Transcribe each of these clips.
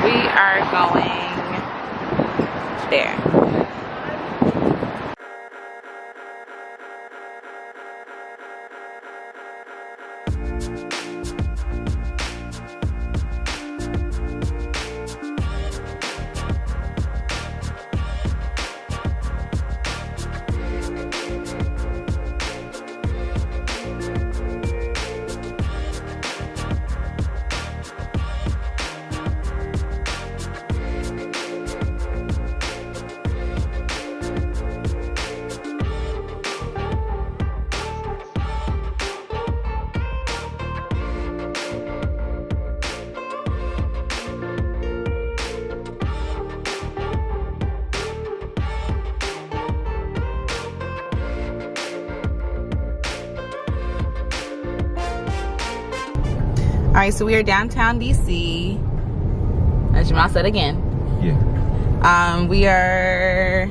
We are going there. All right, so we are downtown DC, as Jamal said again. Yeah. We are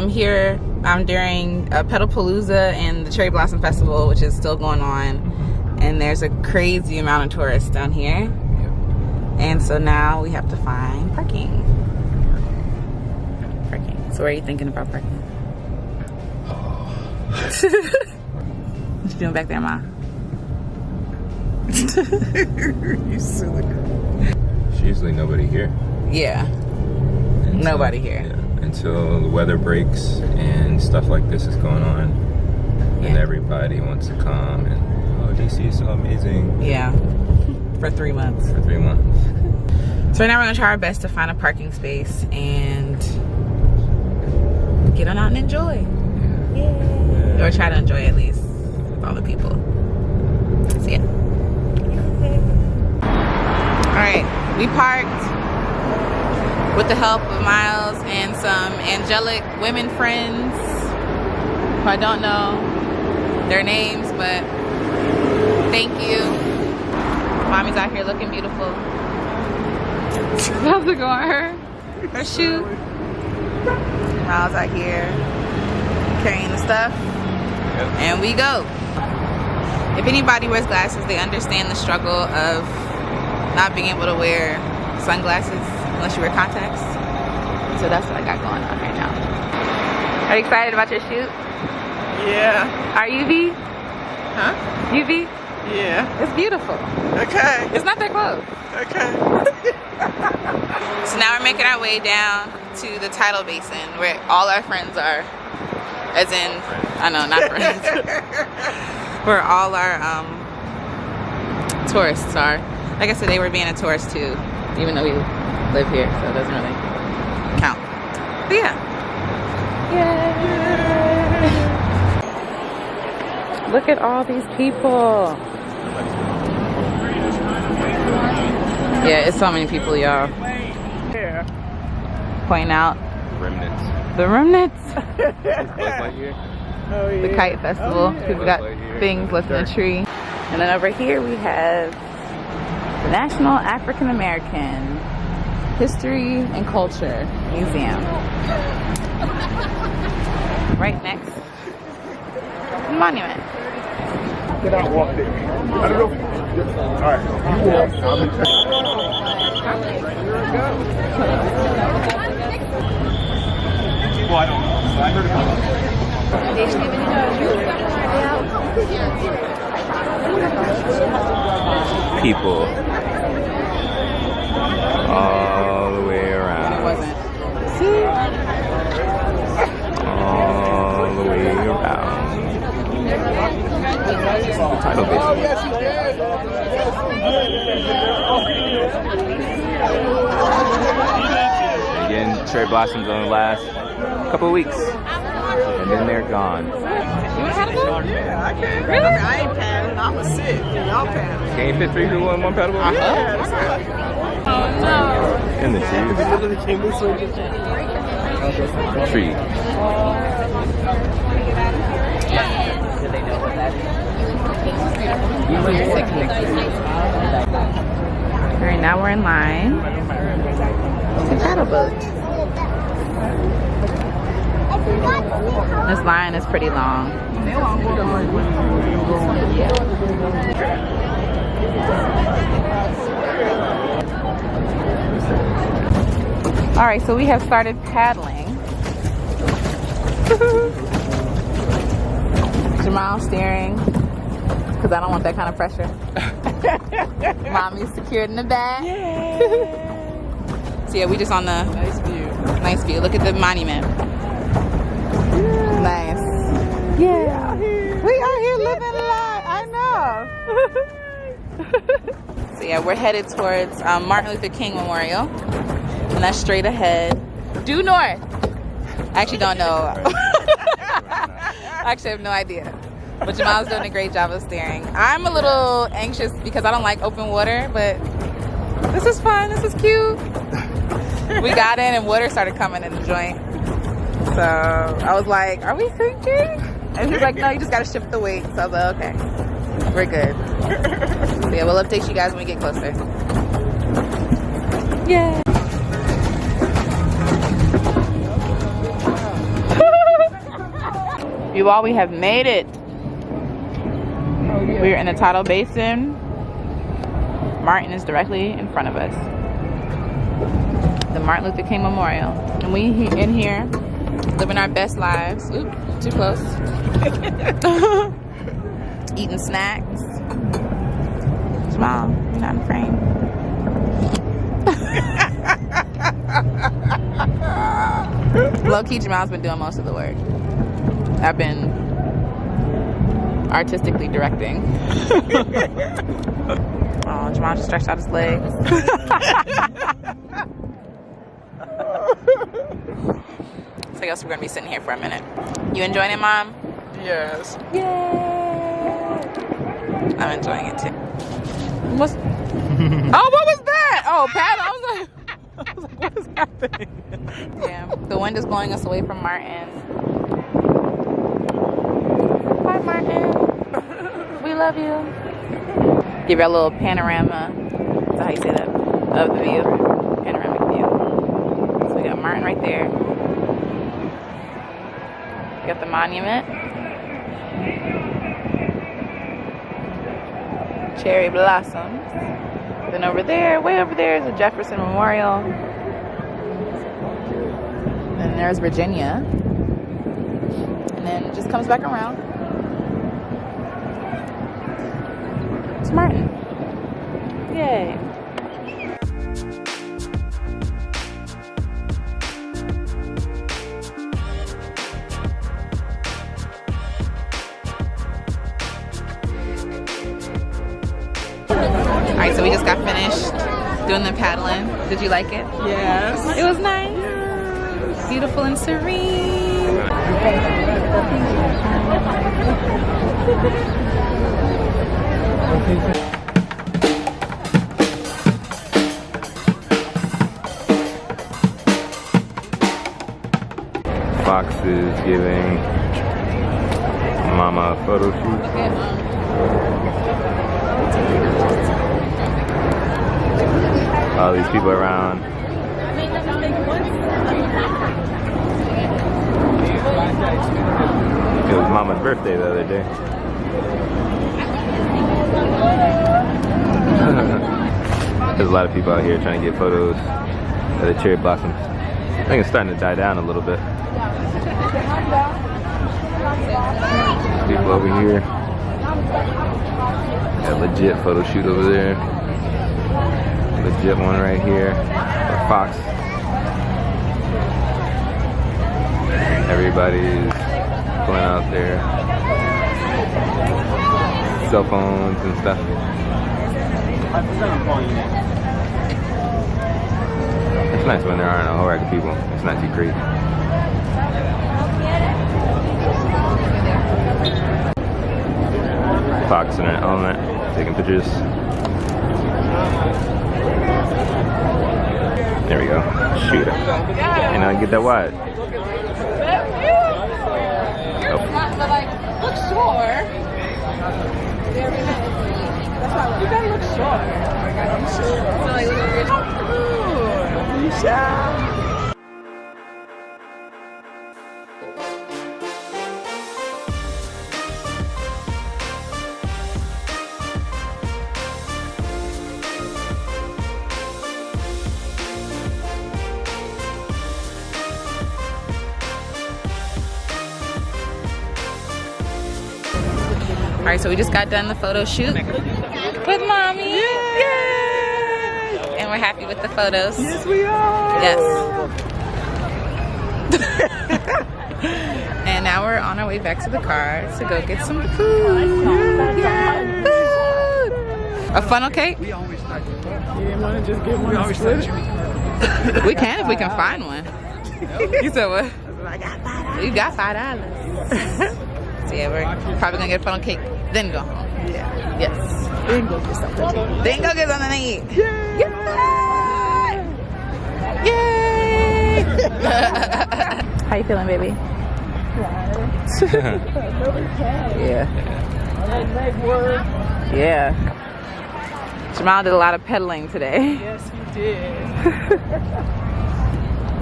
here during Petalpalooza and the Cherry Blossom Festival, which is still going on. And there's a crazy amount of tourists down here. Yep. And so now we have to find parking. So where are you thinking about parking? What you doing back there, Ma? You silly girl. There's usually nobody here. Yeah. Nobody here. Yeah, until the weather breaks and stuff like this is going on. Yeah. And everybody wants to come and, oh, DC is so amazing. Yeah. For 3 months. For 3 months. So right now we're gonna try our best to find a parking space and get on out and enjoy. Yeah. Or try to enjoy at least with all the people. So yeah. Alright, we parked with the help of Miles and some angelic women friends who I don't know their names, but thank you. Mommy's out here looking beautiful. How's it going? Her shoe. Miles out here carrying the stuff. Yep. And we go. If anybody wears glasses, they understand the struggle of not being able to wear sunglasses unless you wear contacts. So that's what I got going on right now. Are you excited about your shoot? Yeah. Are you, V? Huh? You, V? Yeah. It's beautiful. Okay. It's not that close. Okay. So now we're making our way down to the Tidal Basin where all our friends are. As in, I know, not friends. Where all our tourists are. Like I said, they were being a tourist too, even though we live here, so it doesn't really count. But yeah. Yay! Look at all these people. Yeah, it's so many people, y'all. Yeah. Pointing out Remnants. the remnants. Oh, yeah. The kite festival. Oh, yeah. People got things left in the tree. And then over here we have the National African American History and Culture Museum. Right next to the monument. Get out, walk there. I don't know. All right. You walk. I'll be well, I don't know. So I heard about it. People. All the way around. It wasn't. See? All the way around. Tidal Basin. Again, cherry blossoms only last a couple of weeks, and then they're gone. You want to have a go? Yeah, I can. Really? I ain't paddling. I'm a sit. Y'all paddling. Can you fit 3 people in one pedal? Yeah. Oh no. In the tree. Alright, now we're in line to paddle boat. This line is pretty long. All right, so we have started paddling. Jamal steering, because I don't want that kind of pressure. Mommy's secured in the back. So yeah, we just on the Nice view. nice view. Look at the monument. Nice. Yeah. We are here living life. I know. So yeah, we're headed towards Martin Luther King Memorial. And that's straight ahead. Due north. I actually don't know. I actually have no idea. But Jamal's doing a great job of steering. I'm a little anxious because I don't like open water, but this is fun. This is cute. We got in and water started coming in the joint. So I was like, are we sinking? And he's like, no, you just got to shift the weight. So I was like, okay, we're good. So yeah, we'll update you guys when we get closer. Yeah. You all, we have made it. We're in the Tidal Basin. Martin is directly in front of us. The Martin Luther King Memorial. And we in here living our best lives. Oop, too close. Eating snacks. Jamal, you're not in frame. Low-key, Jamal's been doing most of the work. I've been artistically directing. Oh, Jamal just stretched out his legs. So I guess we're gonna be sitting here for a minute. You enjoying it, Mom? Yes. Yay! I'm enjoying it too. What's... Oh, what was that? Oh, paddle. I was like, what is happening? Yeah, the wind is blowing us away from Martin. Hi, Martin. We love you. Give you a little panorama. That's how you say that. Of the view. Panoramic view. So we got Martin right there. We got the monument. Cherry blossoms. Then over there, way over there, is the Jefferson Memorial. And there's Virginia. And then it just comes back around. It's Martin. Yay. Alright, so we just got finished doing the paddling. Did you like it? Yes. It was nice. Yes. Beautiful and serene. Fox is giving Mama a photo shoot. All these people around. It was Mama's birthday the other day. There's a lot of people out here trying to get photos of the cherry blossoms. I think it's starting to die down a little bit. People over here. Got a legit photo shoot over there. Legit one right here. A fox. Everybody's going out there. Cell phones and stuff. It's nice when there aren't a whole rack of people. It's not too crazy. Fox in an element, taking pictures. There we go. Shoot it. You know, get that wide. Oh. But like, look short. You gotta look short. So like, look at All right, so we just got done the photo shoot with mommy. Yay! And we're happy with the photos. Yes, we are. Yes. And now we're on our way back to the car to go get some food. Yeah. Food. A funnel cake? We always like you didn't want to just get one. We always split it. We can if we can find one. You said what? I got $5. You got $5. So yeah, we're probably gonna get a funnel cake, then go home. Yeah. Yes. Then go get something to eat. Then go get something to eat. Yay! Yay! How you feeling, baby? Yeah. Yeah. Jamal did a lot of pedaling today. Yes, you did.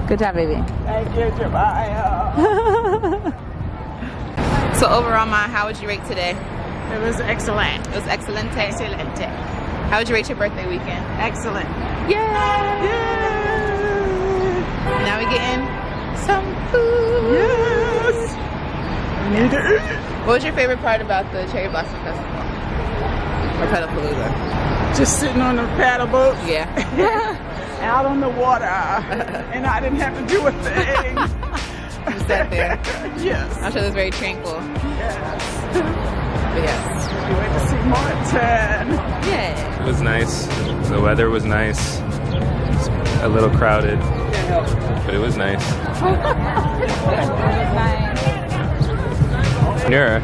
Good job, baby. Thank you, Jemiah. So overall, Ma, how would you rate today? It was excellent. It was excellent. Excellent. How would you rate your birthday weekend? Excellent. Yeah. Now we getting some food. Yes. Need to eat. What was your favorite part about the Cherry Blossom Festival? Or Petalpalooza? Just sitting on the paddle boat. Yeah. Out on the water. And I didn't have to do a thing. You sat there. Yes. I'm sure it was very tranquil. Yes. But yes. We went to see Martin. Yeah. It was nice. The weather was nice. It's a little crowded, but it was nice. It was nice. Nura,